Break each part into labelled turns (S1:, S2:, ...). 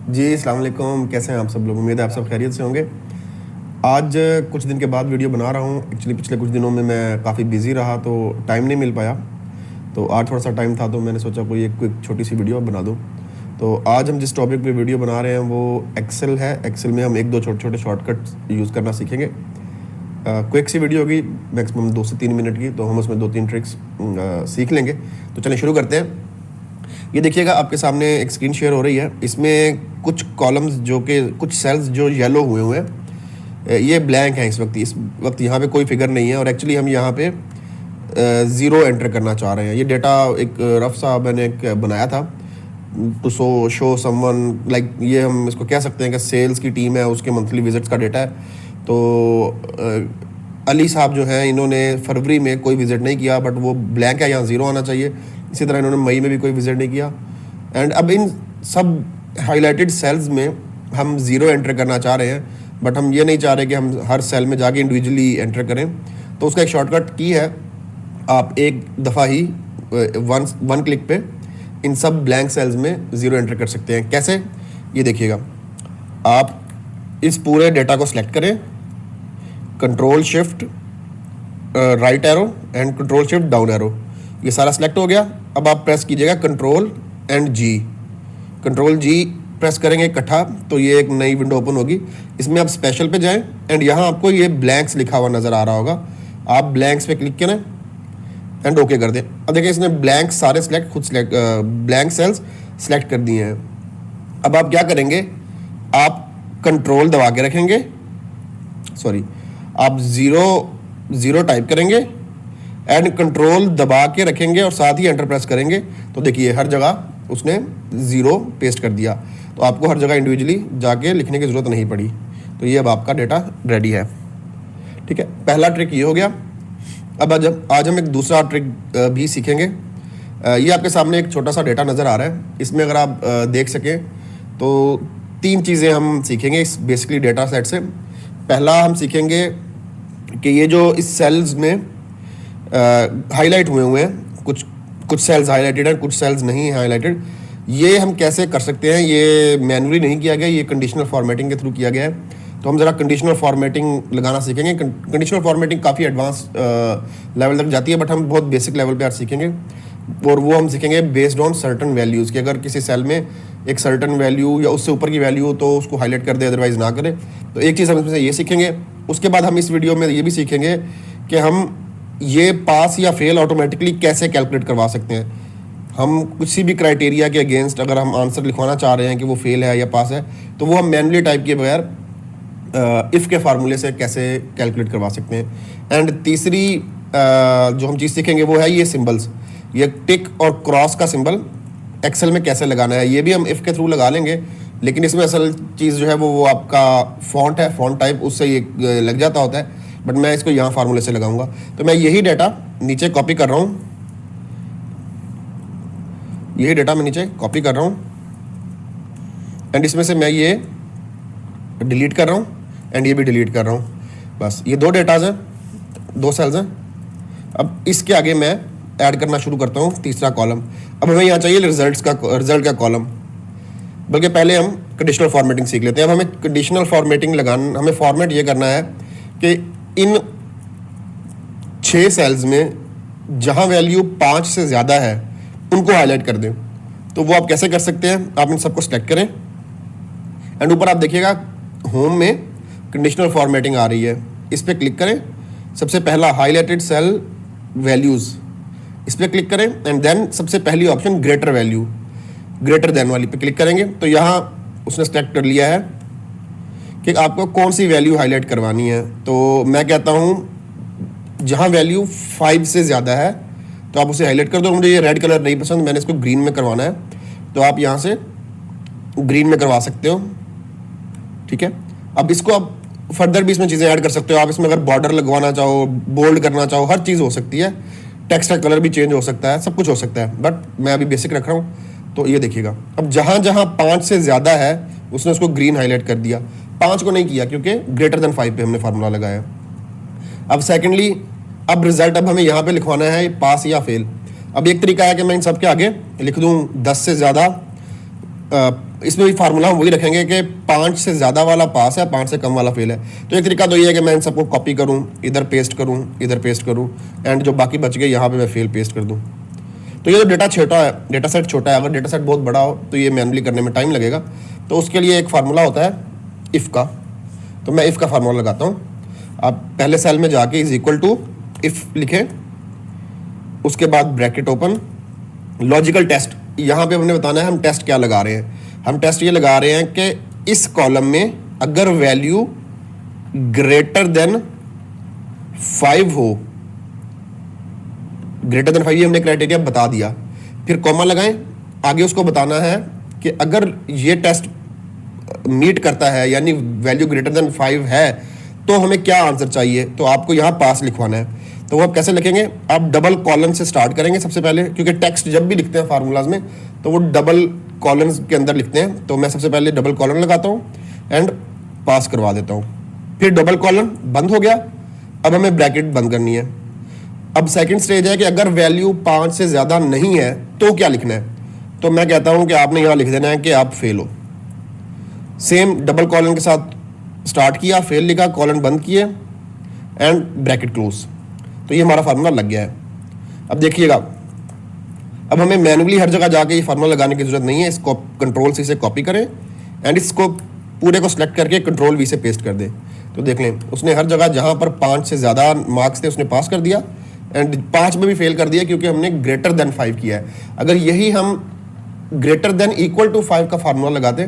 S1: जी अस्सलाम वालेकुम, कैसे हैं आप सब लोग। उम्मीद है आप सब खैरियत से होंगे। आज कुछ दिन के बाद वीडियो बना रहा हूँ। एक्चुअली पिछले कुछ दिनों में मैं काफ़ी बिज़ी रहा तो टाइम नहीं मिल पाया। तो आज थोड़ा सा टाइम था तो मैंने सोचा कोई एक क्विक छोटी सी वीडियो बना दूँ। तो आज हम जिस टॉपिक पे वीडियो बना रहे हैं वो एक्सेल है। एक्सेल में हम एक दो छोटे छोटे शॉर्टकट्स यूज़ करना सीखेंगे। क्विक सी वीडियो होगी, मैक्सिमम 2 से 3 मिनट की। तो हम उसमें 2-3 ट्रिक्स सीख लेंगे। तो चलिए शुरू करते हैं। ये देखिएगा आपके सामने एक स्क्रीन शेयर हो रही है। इसमें कुछ कॉलम्स जो कि कुछ सेल्स जो येलो हुए हुए हैं, ये ब्लैंक हैं इस वक्त यहाँ पे कोई फिगर नहीं है। और एक्चुअली हम यहाँ पे ज़ीरो एंटर करना चाह रहे हैं। ये डेटा एक रफ सा मैंने एक बनाया था टू शो समवन लाइक, ये हम इसको कह सकते हैं कि सेल्स की टीम है, उसके मंथली विजिट्स का डेटा है। तो अली साहब जो हैं, इन्होंने फरवरी में कोई विज़िट नहीं किया, बट वो ब्लैंक है, यहाँ ज़ीरो आना चाहिए। इसी तरह इन्होंने मई में भी कोई विज़िट नहीं किया। एंड अब इन सब हाईलाइटेड सेल्स में हम ज़ीरो एंटर करना चाह रहे हैं, बट हम ये नहीं चाह रहे कि हम हर सेल में जाके इंडिविजुअली एंटर करें। तो उसका एक शॉर्टकट की है, आप एक दफ़ा ही वन क्लिक पे इन सब ब्लैंक सेल्स में ज़ीरो एंटर कर सकते हैं। कैसे, ये देखिएगा। आप इस पूरे डेटा को सिलेक्ट करें, control shift right arrow and control shift down arrow, ये सारा सिलेक्ट हो गया। अब आप प्रेस कीजिएगा control and G, control G press करेंगे इकट्ठा तो ये एक नई विंडो ओपन होगी। इसमें आप स्पेशल पे जाएं एंड यहाँ आपको ये ब्लैंक्स लिखा हुआ नज़र आ रहा होगा। आप ब्लैंक्स पे क्लिक करें एंड ओके कर दें। अब देखिए इसने ब्लैंक सारे ब्लैंक सेल्स सेलेक्ट कर दिए हैं। अब आप क्या करेंगे, आप कंट्रोल दबा के रखेंगे, सॉरी, आप ज़ीरो टाइप करेंगे एंड कंट्रोल दबा के रखेंगे और साथ ही एंटर प्रेस करेंगे। तो देखिए हर जगह उसने ज़ीरो पेस्ट कर दिया। तो आपको हर जगह इंडिविजुअली जाके लिखने की ज़रूरत नहीं पड़ी। तो ये अब आपका डेटा रेडी है। ठीक है, पहला ट्रिक ये हो गया। अब आज हम एक दूसरा ट्रिक भी सीखेंगे। ये आपके सामने एक छोटा सा डेटा नज़र आ रहा है। इसमें अगर आप देख सकें तो 3 चीज़ें हम सीखेंगे इस बेसिकली डेटा सेट से। पहला हम सीखेंगे कि ये जो इस सेल्स में हाईलाइट हुए हैं, कुछ सेल्स हाईलाइटेड हैं, कुछ सेल्स नहीं हाईलाइटेड, ये हम कैसे कर सकते हैं। ये मैनुअली नहीं किया गया, ये कंडीशनल फॉर्मेटिंग के थ्रू किया गया है। तो हम ज़रा कंडीशनल फॉर्मेटिंग लगाना सीखेंगे। कंडीशनल फॉर्मेटिंग काफ़ी एडवांस लेवल तक जाती है, बट हम बहुत बेसिक लेवल पे आज सीखेंगे। और वो हम सीखेंगे बेस्ड ऑन सर्टन वैल्यूज़, कि अगर किसी सेल में एक सर्टन वैल्यू या उससे ऊपर की वैल्यू हो तो उसको हाईलाइट कर दे, अदरवाइज ना करें। तो एक चीज़ हम इसमें से ये सीखेंगे। उसके बाद हम इस वीडियो में ये भी सीखेंगे कि हम ये पास या फेल ऑटोमेटिकली कैसे कैलकुलेट करवा सकते हैं। हम किसी भी क्राइटेरिया के अगेंस्ट अगर हम आंसर लिखवाना चाह रहे हैं कि वो फेल है या पास है, तो वो हम मैनुअली टाइप किए बगैर इफ़ के फार्मूले से कैसे कैलकुलेट करवा सकते हैं। एंड तीसरी जो हम चीज़ सीखेंगे वो है ये सिंबल्स, ये टिक और क्रॉस का सिंबल एक्सेल में कैसे लगाना है। ये भी हम इफ़ के थ्रू लगा लेंगे, लेकिन इसमें असल चीज़ जो है वो आपका फॉन्ट है, फॉन्ट टाइप, उससे ये लग जाता होता है। बट मैं इसको यहाँ फार्मूले से लगाऊंगा। तो मैं यही डाटा नीचे कॉपी कर रहा हूँ, यही डाटा मैं नीचे कॉपी कर रहा हूँ एंड इसमें से मैं ये डिलीट कर रहा हूँ एंड ये भी डिलीट कर रहा हूँ। बस ये 2 डेटाज हैं, 2 सेल्स हैं। अब इसके आगे मैं ऐड करना शुरू करता हूँ तीसरा कॉलम। अब हमें यहाँ चाहिए रिजल्ट का कॉलम, बल्कि पहले हम कंडीशनल फॉर्मेटिंग सीख लेते हैं। अब हमें कंडीशनल फॉर्मेटिंग लगाना, हमें फॉर्मेट ये करना है कि इन 6 सेल्स में जहाँ वैल्यू 5 से ज़्यादा है उनको हाईलाइट कर दें। तो वो आप कैसे कर सकते हैं, आप इन सबको सेलेक्ट करें एंड ऊपर आप देखिएगा होम में कंडीशनल फॉर्मेटिंग आ रही है, इस पर क्लिक करें। सबसे पहला हाईलाइटेड सेल वैल्यूज़, इस पर क्लिक करें एंड देन सबसे पहली option greater value, greater than वाली पे क्लिक करेंगे। तो यहाँ उसने सेलेक्ट कर लिया है कि आपको कौन सी वैल्यू हाईलाइट करवानी है। तो मैं कहता हूँ जहाँ वैल्यू 5 से ज़्यादा है तो आप उसे हाईलाइट कर दो। मुझे ये रेड कलर नहीं पसंद, मैंने इसको ग्रीन में करवाना है, तो आप यहाँ से ग्रीन में करवा सकते हो। ठीक है, अब इसको आप फर्दर भी इसमें चीज़ें ऐड कर सकते हो। आप इसमें अगर बॉर्डर लगवाना चाहो, बोल्ड करना चाहो, हर चीज़ हो सकती है। टेक्स्ट का कलर भी चेंज हो सकता है, सब कुछ हो सकता है, बट मैं अभी बेसिक रख रहा हूँ। तो ये देखिएगा, अब जहाँ जहाँ 5 से ज़्यादा है उसने उसको ग्रीन हाईलाइट कर दिया, 5 को नहीं किया क्योंकि ग्रेटर देन 5 पे हमने फार्मूला लगाया। अब सेकेंडली, अब रिजल्ट अब हमें यहाँ पे लिखवाना है पास या फेल। अब एक तरीका है कि मैं इन सब के आगे लिख दूँ 10 से ज़्यादा इसमें भी फार्मूला हम वही रखेंगे कि 5 से ज़्यादा वाला पास है, 5 से कम वाला फेल है। तो एक तरीका तो ये है कि मैं इन सबको कॉपी करूँ, इधर पेस्ट करूँ, इधर पेस्ट करूँ, एंड जो बाकी बच गए यहाँ पे मैं फेल पेस्ट कर दूँ। तो ये जो डेटा छोटा है, डेटा सेट छोटा है, अगर डेटा सेट बहुत बड़ा हो तो ये मैनुअली करने में टाइम लगेगा। तो उसके लिए एक फार्मूला होता है इफ़ का। तो मैं इफ़ का फार्मूला लगाता हूँ। आप पहले सेल में जाके इज इक्वल टू इफ़ लिखें, उसके बाद ब्रैकेट ओपन, लॉजिकल टेस्ट। यहाँ पे हमने बताना है हम टेस्ट क्या लगा रहे हैं। हम टेस्ट ये लगा रहे हैं कि इस कॉलम में अगर वैल्यू ग्रेटर देन 5 हो, ग्रेटर देन 5 ये हमने क्राइटेरिया बता दिया, फिर कॉमा लगाएं, आगे उसको बताना है कि अगर ये टेस्ट मीट करता है यानी वैल्यू ग्रेटर देन 5 है तो हमें क्या आंसर चाहिए। तो आपको यहाँ पास लिखवाना है। तो वो आप कैसे लिखेंगे, आप डबल कॉलन से स्टार्ट करेंगे सबसे पहले, क्योंकि टेक्स्ट जब भी लिखते हैं फार्मूलाज में तो वो डबल कॉलन के अंदर लिखते हैं। तो मैं सबसे पहले डबल कॉलन लगाता हूँ एंड पास करवा देता हूँ, फिर डबल कॉलन बंद हो गया। अब हमें ब्रैकेट बंद करनी है। अब सेकंड स्टेज है कि अगर वैल्यू 5 से ज़्यादा नहीं है तो क्या लिखना है। तो मैं कहता हूँ कि आपने यहाँ लिख देना है कि आप फेल हो। सेम डबल कॉलन के साथ स्टार्ट किया, फेल लिखा, कॉलन बंद किए एंड ब्रैकेट क्लोज। तो ये हमारा फार्मूला लग गया है। अब देखिएगा, अब हमें मैनुअली हर जगह जाके ये फार्मूला लगाने की जरूरत नहीं है। इसको कंट्रोल सी से कॉपी करें एंड इसको पूरे को सिलेक्ट करके कंट्रोल वी से पेस्ट कर दें। तो देख लें, उसने हर जगह जहाँ पर 5 से ज़्यादा मार्क्स थे उसने पास कर दिया एंड 5 में भी फेल कर दिया, क्योंकि हमने ग्रेटर देन 5 किया है। अगर यही हम ग्रेटर देन इक्वल टू 5 का फार्मूला लगाते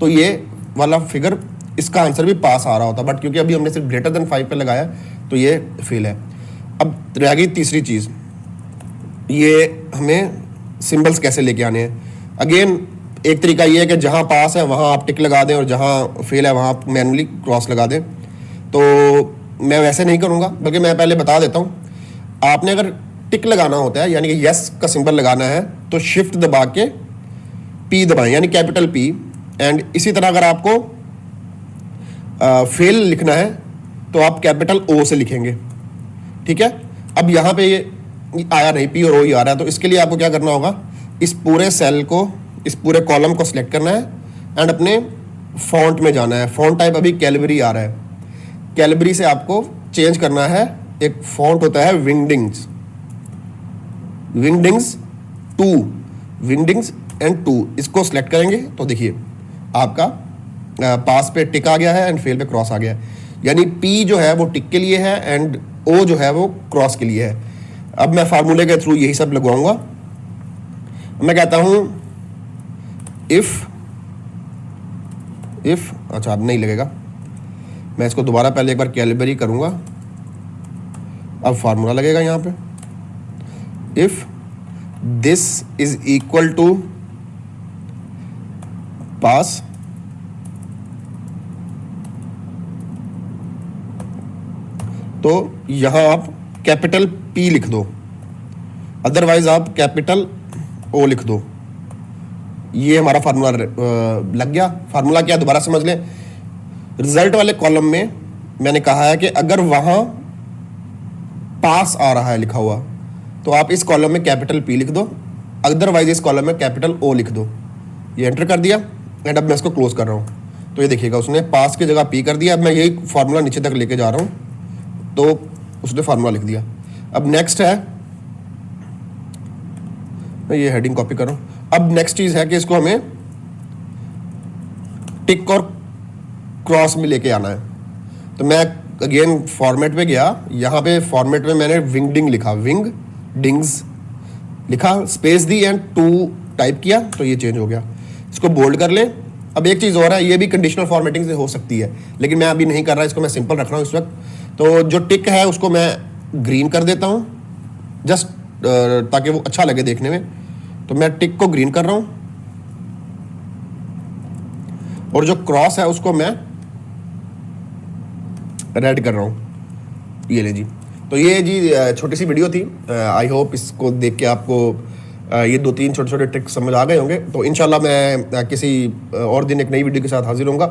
S1: तो ये वाला फिगर, इसका आंसर भी पास आ रहा होता, बट क्योंकि अभी हमने सिर्फ ग्रेटर देन 5 पे लगाया तो ये फेल है। अब रह गई तीसरी चीज़, ये हमें सिंबल्स कैसे लेके आने हैं। अगेन एक तरीका ये है कि जहाँ पास है वहाँ आप टिक लगा दें और जहाँ फेल है वहाँ आप मैनुअली क्रॉस लगा दें। तो मैं वैसे नहीं करूँगा, बल्कि मैं पहले बता देता हूँ। आपने अगर टिक लगाना होता है यानी कि यस का सिंबल लगाना है तो शिफ्ट दबा के पी दबाएं, यानी कैपिटल पी। एंड इसी तरह अगर आपको फेल लिखना है तो आप कैपिटल ओ से लिखेंगे, ठीक है। अब यहाँ पे ये आया नहीं, पी और ओ ही आ रहा है, तो इसके लिए आपको क्या करना होगा, इस पूरे सेल को, इस पूरे कॉलम को सिलेक्ट करना है एंड अपने फॉन्ट में जाना है। फॉन्ट टाइप अभी कैलबरी आ रहा है, कैलबरी से आपको चेंज करना है। एक फॉन्ट होता है विंगडिंग्स, विंगडिंग्स 2, विंगडिंग्स एंड 2, इसको सिलेक्ट करेंगे तो देखिए आपका पास पे टिक आ गया है एंड फेल पे क्रॉस आ गया है। यानी पी जो है वो टिक के लिए है एंड ओ जो है वो क्रॉस के लिए है। अब मैं फार्मूले के थ्रू यही सब लगवाऊंगा। मैं कहता हूं इफ अच्छा अब नहीं लगेगा, मैं इसको दोबारा पहले एक बार कैलिब्रेट करूंगा, अब फार्मूला लगेगा यहां पे। If this is equal to pass, तो यहां आप कैपिटल पी लिख दो, अदरवाइज आप कैपिटल ओ लिख दो। ये हमारा फार्मूला लग गया। फार्मूला क्या, दोबारा समझ लें। रिजल्ट वाले कॉलम में मैंने कहा है कि अगर वहां पास आ रहा है लिखा हुआ तो आप इस कॉलम में कैपिटल पी लिख दो, अदरवाइज इस कॉलम में कैपिटल ओ लिख दो। ये एंटर कर दिया एंड अब मैं इसको क्लोज कर रहा हूँ। तो ये देखिएगा उसने पास की जगह पी कर दिया। अब मैं यही फार्मूला नीचे तक लेके जा रहा हूँ तो उसने फार्मूला लिख दिया। अब नेक्स्ट है, मैं ये हेडिंग कॉपी कर रहा हूँ। अब नेक्स्ट चीज़ है कि इसको हमें टिक और क्रॉस में लेके आना है। तो मैं अगेन फॉर्मेट पे गया, यहाँ पे फॉर्मेट में मैंने विंगडिंग लिखा, विंग डिंग्स लिखा, स्पेस दी एंड 2 टाइप किया तो ये चेंज हो गया। इसको बोल्ड कर ले। अब एक चीज़ और है, ये भी कंडीशनल फॉर्मेटिंग से हो सकती है, लेकिन मैं अभी नहीं कर रहा, इसको मैं सिंपल रख रहा हूँ इस वक्त। तो जो टिक है उसको मैं ग्रीन कर देता हूँ, जस्ट ताकि वो अच्छा लगे देखने में। तो मैं टिक को ग्रीन कर रहा हूँ और जो क्रॉस है उसको मैं रेड कर रहा हूँ। ये ले जी। तो ये जी छोटी सी वीडियो थी। आई होप इसको देख के आपको ये 2-3 छोटे छोटे ट्रिक्स समझ आ गए होंगे। तो इंशाल्लाह मैं किसी और दिन एक नई वीडियो के साथ हाजिर होऊंगा।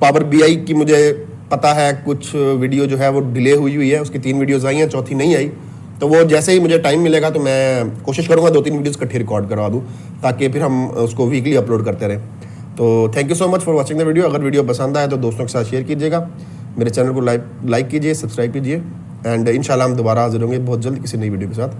S1: पावर बीआई की मुझे पता है कुछ वीडियो जो है वो डिले हुई है, उसकी 3 वीडियोज़ आई हैं, चौथी नहीं आई। तो वो जैसे ही मुझे टाइम मिलेगा तो मैं कोशिश करूँगा 2-3 वीडियोस इकट्ठी रिकॉर्ड करवा दूँ, ताकि फिर हम उसको वीकली अपलोड करते रहें। तो thank you so much for watching the video. अगर वीडियो पसंद आए तो दोस्तों के साथ शेयर कीजिएगा, मेरे चैनल को लाइक कीजिए, सब्सक्राइब कीजिए, एंड इंशाल्लाह हम दोबारा हाजिर होंगे बहुत जल्द किसी नई वीडियो के साथ।